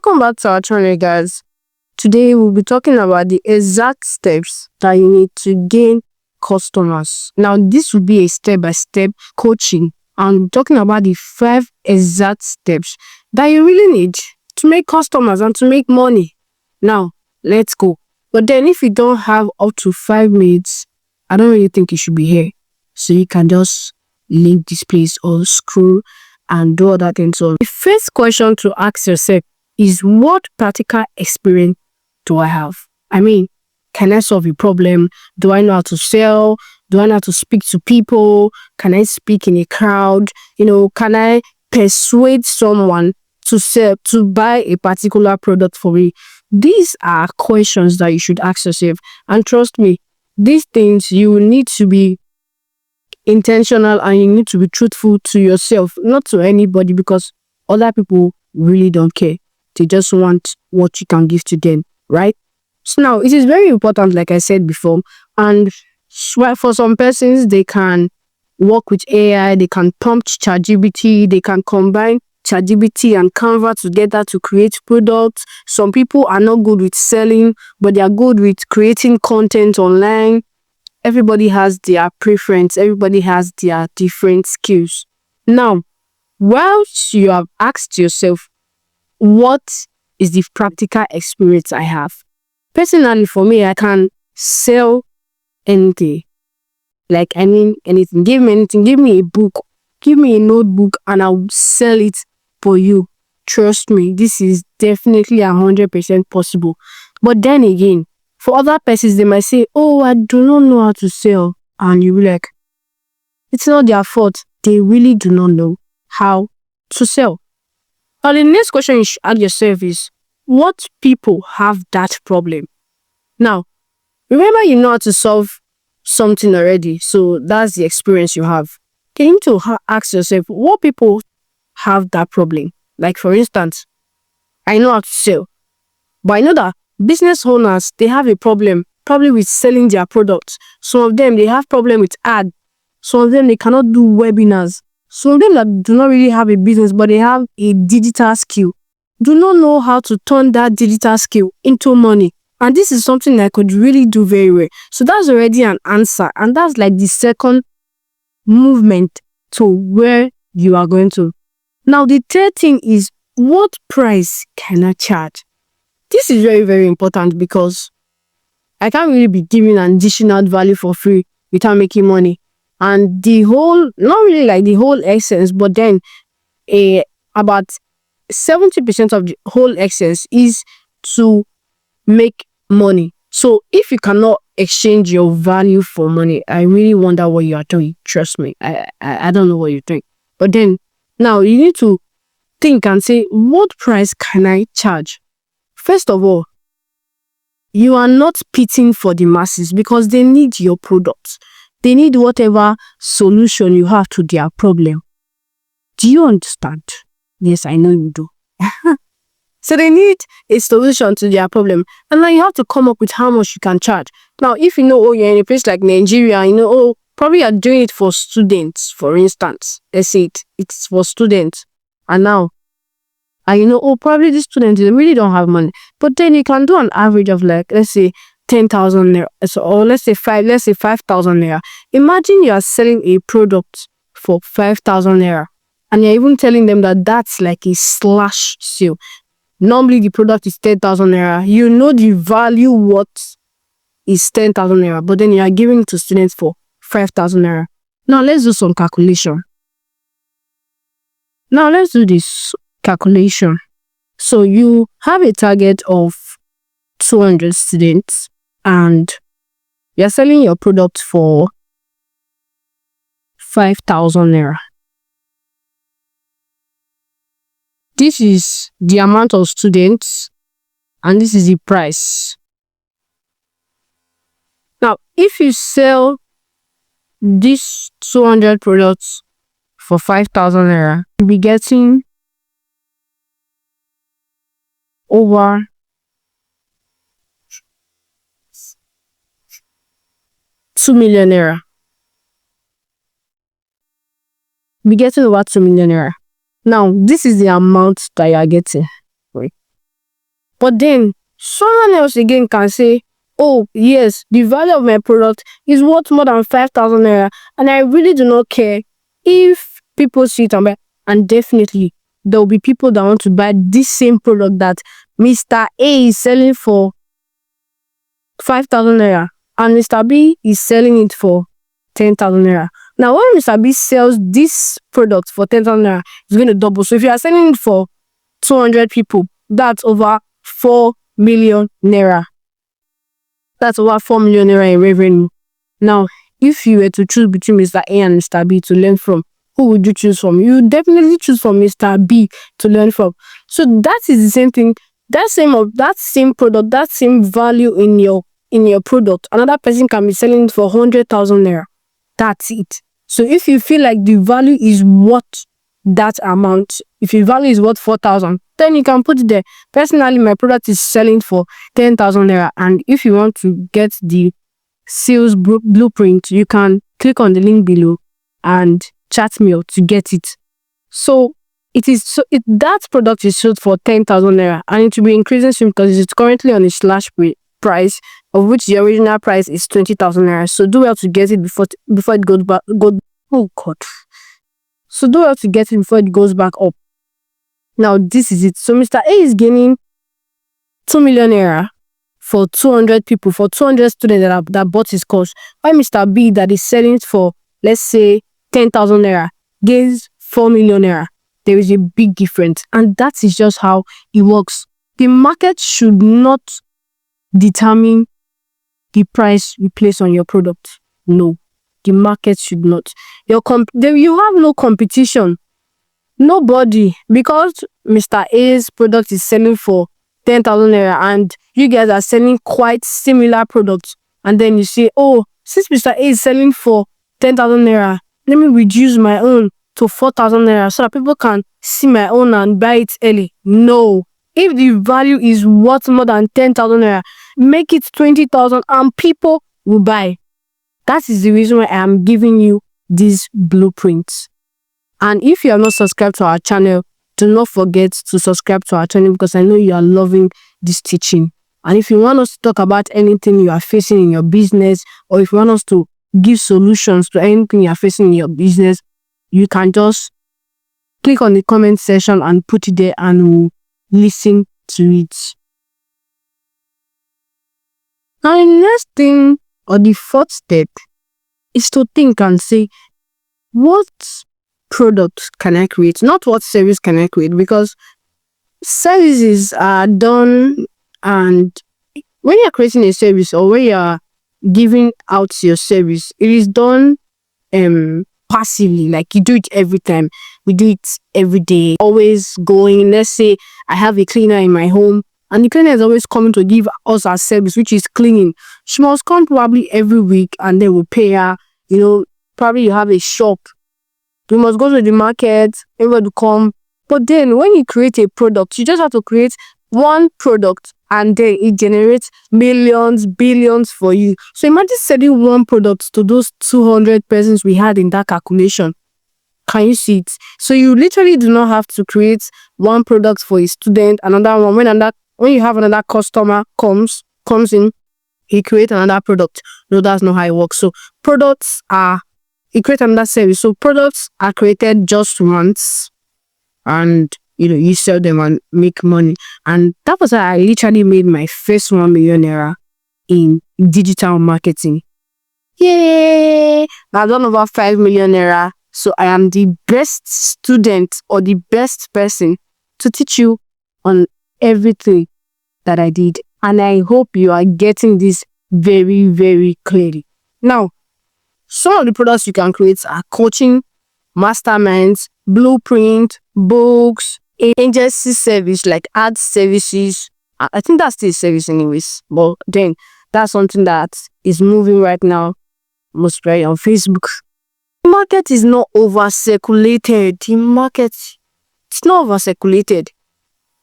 welcome back to our channel, guys. Today we'll be talking about the exact steps that you need to gain customers. Now, this will be a step-by-step coaching, and we're talking about the 5 exact steps that you really need to make customers and to make money. Now, let's go. But then if you don't have up to 5 minutes, I don't really think you should be here. So you can just leave this place or scroll and do other things. So the first question to ask yourself is, what practical experience do I have? I mean, can I solve a problem? Do I know how to sell? Do I know how to speak to people? Can I speak in a crowd? Can I persuade someone to sell, to buy a particular product for me? These are questions that you should ask yourself. And trust me, these things you will need to be intentional and you need to be truthful to yourself, not to anybody, because other people really don't care. They just want what you can give to them, right? So now it is very important, like I said before, and for some persons, they can work with AI, they can prompt ChatGPT, they can combine ChatGPT and Canva together to create products. Some people are not good with selling, but they are good with creating content online. Everybody has their preference. Everybody has their different skills. Now, whilst you have asked yourself, what is the practical experience I have? Personally, for me, I can sell anything. Anything. Give me anything. Give me a book. Give me a notebook and I'll sell it for you. Trust me, this is definitely 100% possible. But then again, for other persons, they might say, oh, I do not know how to sell. And you'll be like, it's not their fault. They really do not know how to sell. Now, the next question you should ask yourself is, what people have that problem? Now, remember, you know how to solve something already. So that's the experience you have. You need to ask yourself, what people have that problem? Like, for instance, I know how to sell, but I know that business owners, they have a problem probably with selling their products. Some of them, they have problem with ads. Some of them, they cannot do webinars. Some of them that do not really have a business, but they have a digital skill, do not know how to turn that digital skill into money. And this is something I could really do very well. So that's already an answer. And that's like the second movement to where you are going to. Now, the third thing is, what price can I charge? This is very, very important, because I can't really be giving an additional value for free without making money. And the whole, not really like the whole essence, but then about 70% of the whole essence is to make money. So if you cannot exchange your value for money, I really wonder what you are doing. Trust me, I don't know what you're doing. But then now you need to think and say, what price can I charge? First of all, you are not pitting for the masses, because they need your products. They need whatever solution you have to their problem. Do you understand? Yes, I know you do. So they need a solution to their problem. And now you have to come up with how much you can charge. Now, if you know, you're in a place like Nigeria, probably you're doing it for students, for instance. Let's say it's for students. And now, probably these students, they really don't have money. But then you can do an average of, like, let's say 10,000 naira, or let's say 5,000 naira. Imagine you are selling a product for 5,000 naira, and you're even telling them that that's like a slash sale. Normally the product is 10,000 naira. You know the value what is 10,000 naira, but then you are giving it to students for 5,000 naira. Now let's do some calculation. Now let's do this calculation. So you have a target of 200 students, and you're selling your product for 5,000 naira. This is the amount of students, and this is the price. Now, if you sell these 200 products for 5,000 naira, you'll be getting over 2 million naira. You'll be getting over 2 million naira. Now, this is the amount that you are getting. Wait. But then someone else again can say, oh yes, the value of my product is worth more than 5,000 naira, and I really do not care if people see it and buy. And definitely there will be people that want to buy this same product that Mr. A is selling for 5,000 naira and Mr. B is selling it for 10,000 naira. Now, when Mr. B sells this product for 10,000 naira, it's going to double. So if you are selling it for 200 people, that's over 4 million naira. That's over 4 million naira in revenue. Now, if you were to choose between Mr. A and Mr. B to learn from, who would you choose from? You would definitely choose from Mr. B to learn from. So that is the same thing. That same product, that same value in your product, another person can be selling it for 100,000 naira. That's it. So if you feel like the value is worth that amount, if your value is worth 4,000, then you can put it there. Personally, my product is selling for 10,000 naira, and if you want to get the sales blueprint, you can click on the link below and chat me out to get it. So that product is sold for 10,000 naira, and it will be increasing soon because it's currently on a slash price, of which the original price is 20,000 naira. So do well to get it before it goes back. Oh God. So do well to get it before it goes back up. Now this is it. So Mr. A is gaining 2 million naira for 200 people, for 200 students that bought his course. While Mr. B that is selling it for, let's say, 10,000 naira gains 4 million naira. There is a big difference, and that is just how it works. The market should not determine the price you place on your product. No, the market should not. You have no competition. Nobody, because Mr. A's product is selling for 10,000 naira and you guys are selling quite similar products, and then you say, oh, since Mr. A is selling for 10,000 naira, let me reduce my own to 4,000 naira so that people can see my own and buy it early. No. If the value is worth more than 10,000 naira, make it 20,000 and people will buy. That is the reason why I am giving you these blueprints. And if you are not subscribed to our channel, do not forget to subscribe to our channel, because I know you are loving this teaching. And if you want us to talk about anything you are facing in your business, or if you want us to give solutions to anything you are facing in your business, you can just click on the comment section and put it there, and we'll listen to it. Now, the next thing, or the fourth step, is to think and say, what product can I create? Not what service can I create, because services are done, and when you're creating a service or when you're giving out your service, it is done passively. Like, you do it every time. We do it every day, always going. Let's say I have a cleaner in my home, and the cleaner is always coming to give us our service, which is cleaning. She must come probably every week, and then we'll pay her. Probably you have a shop, you must go to the market, everybody come. But then when you create a product, you just have to create one product, and then it generates millions, billions for you. So imagine selling one product to those 200 persons we had in that calculation. Can you see it? So you literally do not have to create one product for a student, another one. When you have another customer comes in, you create another product. No, that's not how it works. So you create another service. So products are created just once, and you sell them and make money. And that was how I literally made my first 1 million naira in digital marketing. Yay! I've done over 5 million naira. So I am the best student, or the best person to teach you on everything that I did. And I hope you are getting this very, very clearly. Now, some of the products you can create are coaching, masterminds, blueprint, books, agency service like ad services. I think that's still a service anyways, but then that's something that is moving right now, most right on Facebook. The market is not over-circulated. It's not over-circulated.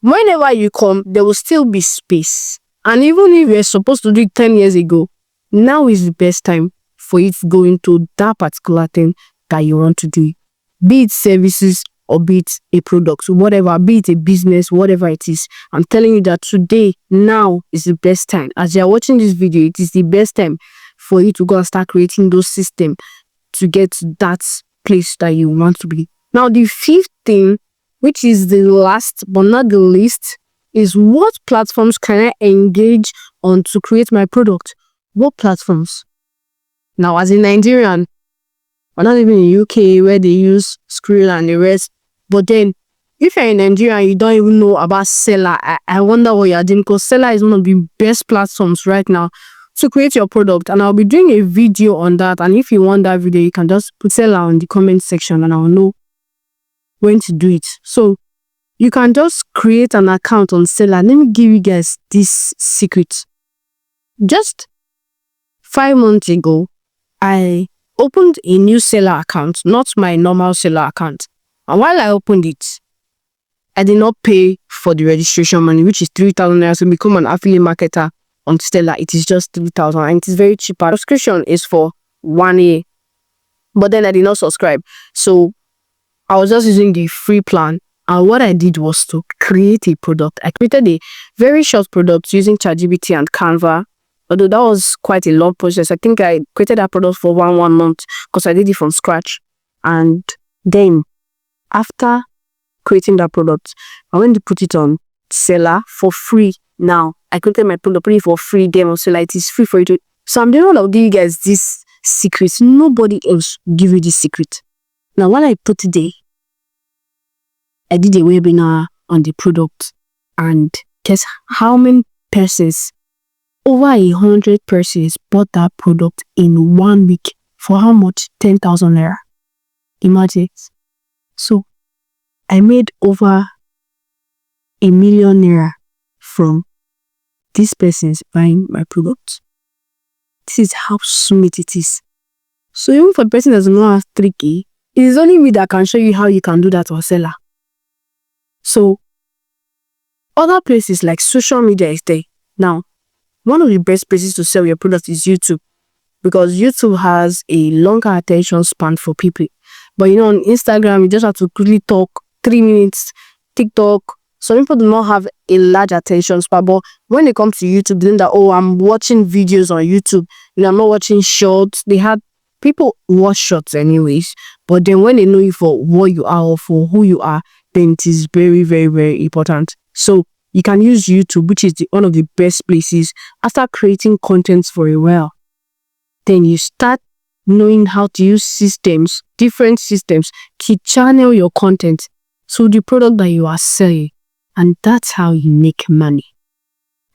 Whenever you come, there will still be space. And even if you're supposed to do it 10 years ago, now is the best time for you to go into that particular thing that you want to do. Be it services or be it a product, whatever, be it a business, whatever it is. I'm telling you that today, now is the best time. As you're watching this video, it is the best time for you to go and start creating those systems to get to that place that you want to be. Now, the fifth thing, which is the last but not the least, is what platforms can I engage on to create my product? What platforms? Now, as a Nigerian, or not even in UK where they use Skrill and the rest, but then if you're in Nigeria and you don't even know about Seller, I wonder what you're doing, because Seller is one of the best platforms right now to create your product, and I'll be doing a video on that. And if you want that video, you can just put Seller on the comment section and I'll know when to do it. So you can just create an account on Seller. Let me give you guys this secret. Just 5 months ago, I opened a new Seller account, not my normal Seller account. And while I opened it, I did not pay for the registration money, which is 3,000 naira to become an affiliate marketer on Seller. It is just 3,000 and it is very cheap. Our subscription is for 1 year, but then I did not subscribe. So I was just using the free plan. And what I did was to create a product. I created a very short product using ChatGPT and Canva. Although that was quite a long process. I think I created that product for one month because I did it from scratch. And then after creating that product, I went to put it on Seller for free. Now I created my product, put it for free. Then on Seller, it is free for you to. So I'm the one that will give you guys this secret. Nobody else will give you this secret. Now when I put it there, I did a webinar on the product, and guess how many persons? Over 100 persons bought that product in 1 week for how much? 10,000 naira. Imagine. So I made over 1 million naira from these persons buying my product. This is how smooth it is. So even for the person that does not have 3K, it is only me that can show you how you can do that on Seller. So other places like social media is there. Now, one of the best places to sell your product is YouTube, because YouTube has a longer attention span for people. But on Instagram, you just have to quickly talk 3 minutes. TikTok, some people do not have a large attention span. But when it comes to YouTube, then that, oh, I'm watching videos on YouTube, I'm not watching shorts. People watch shorts anyways. But then when they know you for what you are or for who you are, then it is very, very, very important. So you can use YouTube, which is one of the best places. After creating content for a while, then you start knowing how to use systems, different systems, to channel your content to the product that you are selling. And that's how you make money.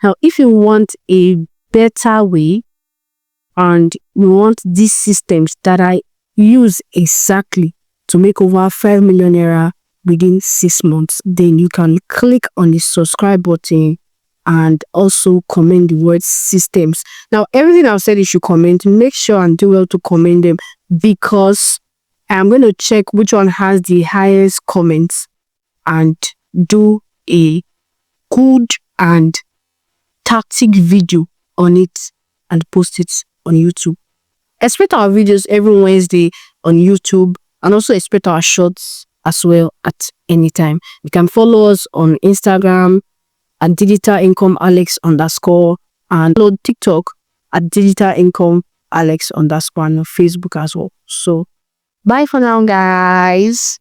Now, if you want a better way and you want these systems that I use exactly to make over 5 million naira within 6 months, then you can click on the subscribe button and also comment the word systems. Now, everything I've said you should comment. Make sure and do well to comment them, because I'm going to check which one has the highest comments and do a good and tactic video on it and post it on YouTube. Expect our videos every Wednesday on YouTube, and also expect our shorts as well at any time. You can follow us on Instagram at digital income alex _ and follow TikTok at digital income alex _ and on Facebook as well. So bye for now, guys.